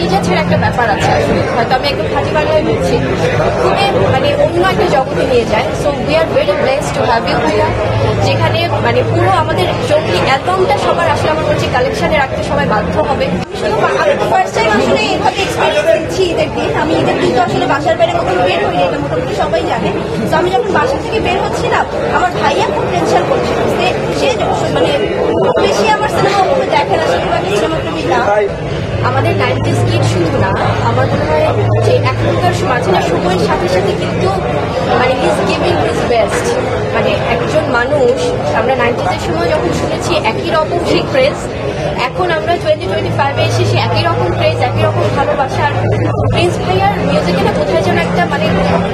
কলিজাছের একটা ব্যাপার আছে আসলে, হয়তো আমি একদম খাঁটি বাংলায় বলছি, খুবই মানে অন্য একটা জগতে নিয়ে যায়। So we are very blessed to have you ভাইয়া, যেখানে মানে পুরো আমাদের জঙ্গলি অ্যালবামটা সবার আসলে আমার বলছি কালেকশনে রাখতে সবাই বাধ্য হবে। ফার্স্ট টাইম আসলে এইভাবে এক্সপিরিয়েন্স করছি ঈদের দিন। আমি ঈদের দিন তো আসলে বাসার বাইরে কখনো বের হইনি, এটা মোটামুটি সবাই জানে। তো আমি যখন বাসা থেকে বের হচ্ছিলাম, আমার ভাইয়া খুব টেনশন করছিল যে সে মানে খুব বেশি আমার সিনেমা ওভাবে দেখে না, সেগুলো আমি সিনেমা প্রেমী না। আমাদের 90s কিড শুধু না, আমার মনে হয় যে এখনকার মাঝে না সময়ের সাথে সাথে কিন্তু মানে ইজ গিভিং হিজ বেস্ট। মানে একজন মানুষ, আমরা 90s এর সময় যখন শুনেছি একই রকম সেই ক্রেজ, এখন আমরা 2025-এ এসে সে একই রকম ক্রেজ, একই রকম ভালোবাসা। আর প্রিন্স ভাইয়ার মিউজিকে না কোথায় যেন একটা মানে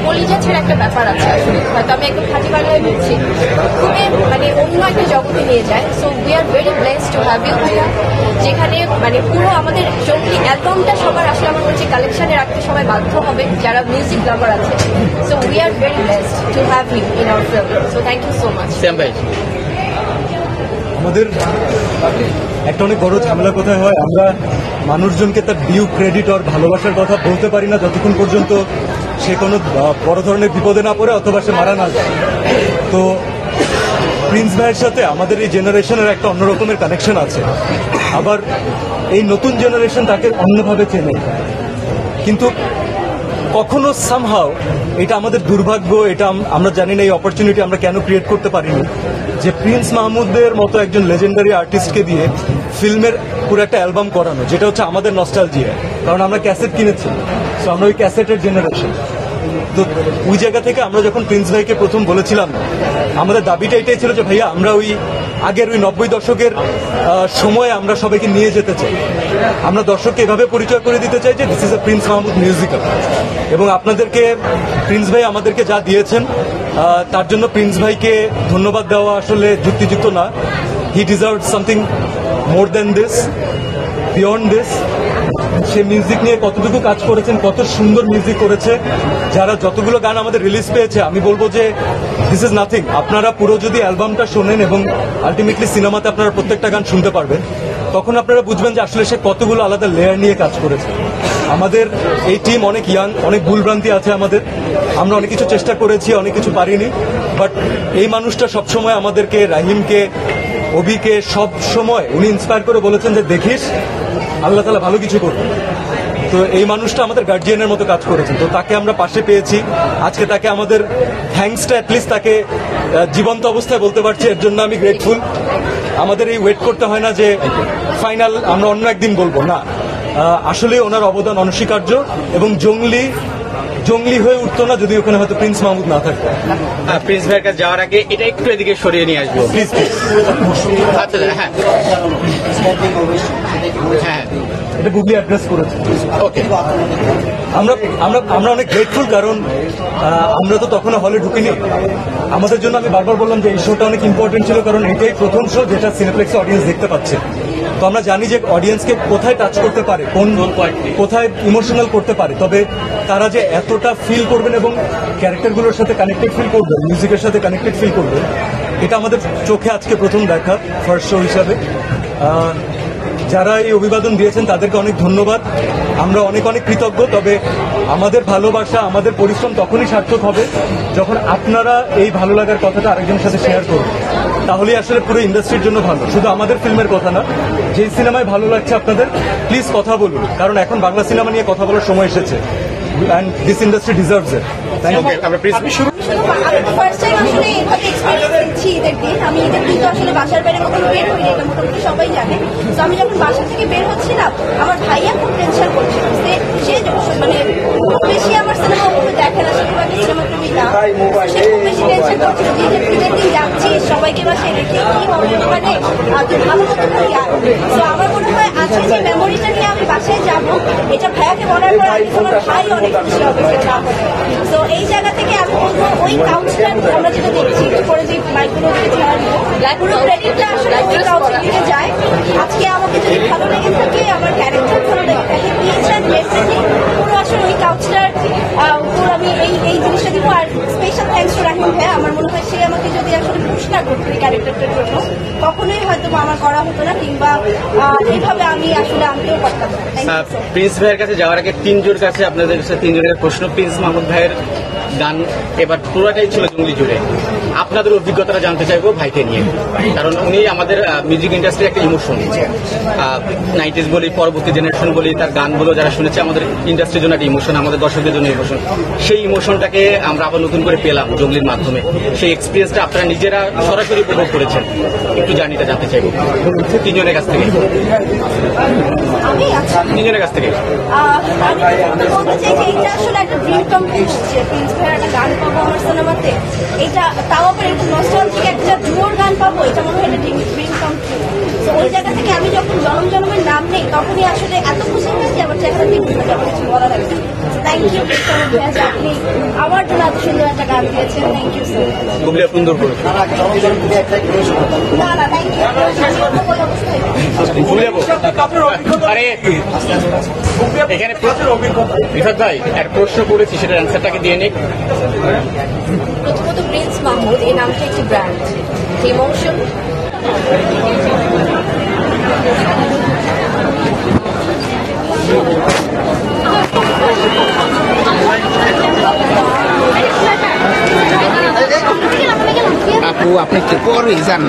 কলিজাছের একটা ব্যাপার আছে আসলে, হয়তো আমি একদম খাঁটি বাংলায় বলছি, খুবই মানে অন্য একটা জগতে নিয়ে যায়। So we are very blessed to have you ভাইয়া, যেখানে মানে পুরো আমাদের জঙ্গলি অ্যালবামটা সবার আসলে আমার বলছি কালেকশনে রাখতে সবাই বাধ্য হবে যারা মিউজিক লাভার আছে। So we are very blessed to have you in our film. So thank you so much. আমাদের একটা অনেক বড় ঝামেলা কোথায় হয়, আমরা মানুষজনকে তার ডিউ ক্রেডিট আর ভালোবাসার কথা বলতে পারি না যতক্ষণ পর্যন্ত সে কোনো বড় ধরনের বিপদে না পড়ে অথবা সে মারা না যায়। তো প্রিন্স ভাইয়ের সাথে আমাদের এই জেনারেশনের একটা অন্য রকমের কানেকশন আছে, আবার এই নতুন জেনারেশন তাকে অন্যভাবে চেনে। কিন্তু কখনো সামহাও এটা আমাদের দুর্ভাগ্য, এটা আমরা জানি না এই অপরচুনিটি আমরা কেন ক্রিয়েট করতে পারিনি যে প্রিন্স মাহমুদের মতো একজন লেজেন্ডারি আর্টিস্টকে দিয়ে ফিল্মের পুরো একটা অ্যালবাম করানো, যেটা হচ্ছে আমাদের নস্টালজিয়া। কারণ আমরা ক্যাসেট কিনেছি, তো আমরা ওই ক্যাসেটের জেনারেশন। তো ওই জায়গা থেকে আমরা যখন প্রিন্স ভাইকে প্রথম বলেছিলাম, আমাদের দাবিটা এটাই ছিল যে ভাইয়া আমরা ওই আগের ওই 90 দশকের সময়ে আমরা সবাইকে নিয়ে যেতে চাই। আমরা দর্শককে এভাবে পরিচয় করে দিতে চাই যে this is a Prince Mahmud musical. এবং আপনাদেরকে প্রিন্স ভাই আমাদেরকে যা দিয়েছেন তার জন্য প্রিন্স ভাইকে ধন্যবাদ দেওয়া আসলে যুক্তিযুক্ত না। হি deserve something more than this, beyond this. Say music নিয়ে কতটুকু কাজ করেছেন, কত সুন্দর মিউজিক করেছে। যারা যতগুলো গান আমাদের রিলিজ পেয়েছে, আমি বলবো যে দিস ইজ নাথিং। আপনারা পুরো যদি অ্যালবামটা শোনেন এবং আলটিমেটলি সিনেমাতে আপনারা প্রত্যেকটা গান শুনতে পারবেন, তখন আপনারা বুঝবেন যে আসলে সে কতগুলো আলাদা লেয়ার নিয়ে কাজ করেছে। আমাদের এই টিম অনেক ইয়াং, অনেক ভুলভ্রান্তি আছে আমাদের, আমরা অনেক কিছু চেষ্টা করেছি, অনেক কিছু পারিনি। বাট এই মানুষটা সবসময় আমাদেরকে, রাহিমকে, অভিকে সব সময় উনি ইন্সপায়ার করে বলেছেন যে দেখিস আল্লাহ তাআলা ভালো কিছু করবেন। তো এই মানুষটা আমাদের গার্জিয়ানের মতো কাজ করেছেন, তো তাকে আমরা পাশে পেয়েছি। আজকে তাকে আমাদের থ্যাঙ্কসটা অ্যাটলিস্ট তাকে জীবন্ত অবস্থায় বলতে পারছি, এর জন্য আমি গ্রেটফুল। আমাদের এই ওয়েট করতে হয় না যে ফাইনাল আমরা অন্য একদিন বলবো, না, আসলে ওনার অবদান অনস্বীকার্য। এবং জঙ্গলি হয়ে উঠতো না যদি ওখানে হয়তো প্রিন্স মাহমুদ না থাকতো। প্রিন্স ভাইয়ের কাছে যাওয়ার আগে এটা একটু এদিকে সরিয়ে নিয়ে আসবো প্লিজ। আচ্ছা, হ্যাঁ হ্যাঁ, এটা বুবলি অ্যাড্রেস করেছে। ওকে। আমরা অনেক গ্রেটফুল, কারণ আমরা তো তখনও হলে ঢুকিনি। আমাদের জন্য আমি বারবার বললাম যে এই শোটা অনেক ইম্পর্টেন্ট ছিল, কারণ এটাই প্রথম শো যেটা সিনেপ্লেক্সে অডিয়েন্স দেখতে পাচ্ছে। তো আমরা জানি যে অডিয়েন্সকে কোথায় টাচ করতে পারে, কোথায় ইমোশনাল করতে পারে, তবে তারা যে এতটা ফিল করবেন এবং ক্যারেক্টারগুলোর সাথে কানেক্টেড ফিল করবেন, মিউজিকের সাথে কানেক্টেড ফিল করবেন, এটা আমাদের চোখে আজকে প্রথম দেখা ফার্স্ট শো হিসাবে। যারা এই অভিবাদন দিয়েছেন তাদেরকে অনেক ধন্যবাদ, আমরা অনেক অনেক কৃতজ্ঞ। তবে আমাদের ভালোবাসা, আমাদের পরিশ্রম তখনই সার্থক হবে যখন আপনারা এই ভালো লাগার কথাটা আরেকজনের সাথে শেয়ার করবেন। তাহলেই আসলে পুরো ইন্ডাস্ট্রির জন্য ভালো, শুধু আমাদের ফিল্মের কথা না। যেই সিনেমায় ভালো লাগছে আপনাদের, প্লিজ কথা বলুন, কারণ এখন বাংলা সিনেমা নিয়ে কথা বলার সময় এসেছে। And this industry deserves it. Thank you. আমরা প্রিন্স ফার্স্ট টাইম আসলে এইভাবে এক্সপিরিয়েন্স করছি ঈদের দিন। আমি ঈদের দিন তো আসলে বাসার বাইরে কখনো বের হইনি, এটা মোটামুটি সবাই জানে। তো আমি যখন বাসা থেকে বের হচ্ছিলাম, আমার ভাইয়া খুব টেনশন করছিল যে সে মানে খুব বেশি আমার সিনেমা ওভাবে দেখে না, সেগুলো আমি সিনেমা প্রেমী না। সে খুব বেশি টেনশন করছিল যে ঈদের দিন যাচ্ছি, সবাইকে বাসায় রেখে কি হবে ওখানে, তুই ভালো মতো করি। তো আমার মনে হয় আজকে যে মেমোরিটা নিয়ে আমি বাসায় যাবো, এটা ভাইয়াকে বলার পর আমি আমার ভাই অনেক খুশি হবে। তো এই জায়গা থেকে আমি বলবো ওই কাউন্সিলার আমরা যেটা দেখছি করে যে মাইক্রো পুরো ক্রেডিটটা আসলে ওই কাউন্সিল দিকে যায়। আজকে আমাকে যদি ভালো লেগে থাকে, আমার ক্যারেক্টার ভালো লেগে থাকে, পুরো আসলে ওই কাউন্সিলার উপর আমি এই জিনিসটা দিব। আর স্পেশাল থ্যাঙ্কস টু রাহিম ভাই, আমার মনে হয় সে আমাকে যদি আসলে পুশ না করতো এই ক্যারেক্টারটার জন্য, কখনোই হয়তো এরকম আমার করা হতো না, কিংবা এইভাবে আমি আসলে আনতেও পারতাম না। Thank you so much. Prince ভাইয়ের কাছে যাওয়ার আগে তিনজনের কাছে আপনাদের কাছে তিনজনের প্রশ্ন। প্রিন্স মাহমুদ ভাইয়ের গান এবার পুরোটাই ছিল জঙ্গলি জুড়ে, আপনাদের অভিজ্ঞতাটা জানতে চাইবো ভাইকে নিয়ে, কারণ উনি আমাদের মিউজিক ইন্ডাস্ট্রির একটা ইমোশন। 90s বলি, পরবর্তী জেনারেশন বলি, তার গানগুলো যারা শুনেছে আমাদের ইন্ডাস্ট্রির জন্য একটা ইমোশন, আমাদের দর্শকদের জন্য ইমোশন। সেই ইমোশনটাকে আমরা আবার নতুন করে পেলাম জঙ্গলির মাধ্যমে। সেই এক্সপিরিয়েন্সটা আপনারা নিজেরা সরাসরি উপভোগ করেছেন, একটু জার্নিটা জানতে চাইবো তিনজনের কাছ থেকে। আমি আচ্ছা তিনজনের কাছ থেকে আমি বলতে চাই যে এটা আসলে একটা ড্রিম কাম হচ্ছে, প্রিন্স ভাইয়ের একটা গান পাবো আমার সিনেমাতে, এটা তাও আবার এরকম নস্টালজিক একটা জোর গান পাবো, এটা মনে হয় একটা ড্রিম কাম। তো ওই জায়গা থেকে আমি যখন জনম জনমের নাম নেই তখনই আসলে এত খুশি হয়েছি, আমার চেহারা দেখে যখন কিছু বলা লাগছে। থ্যাংক ইউ আপনি আমার জন্য এত সুন্দর একটা গান দিয়েছেন, থ্যাংক ইউ সো মাচ। খুবই সুন্দর করেছে। না না থ্যাংক ইউ। ভুলে যাবো। আরে এখানে রিফাত ভাই একটা প্রশ্ন করেছি, সেটার অ্যান্সারটাকে দিয়ে নিক। প্রথমত প্রিন্স মাহমুদ এই নামটা একটি ব্র্যান্ড, ইমোশন। আপু আপনি কি পরে যান?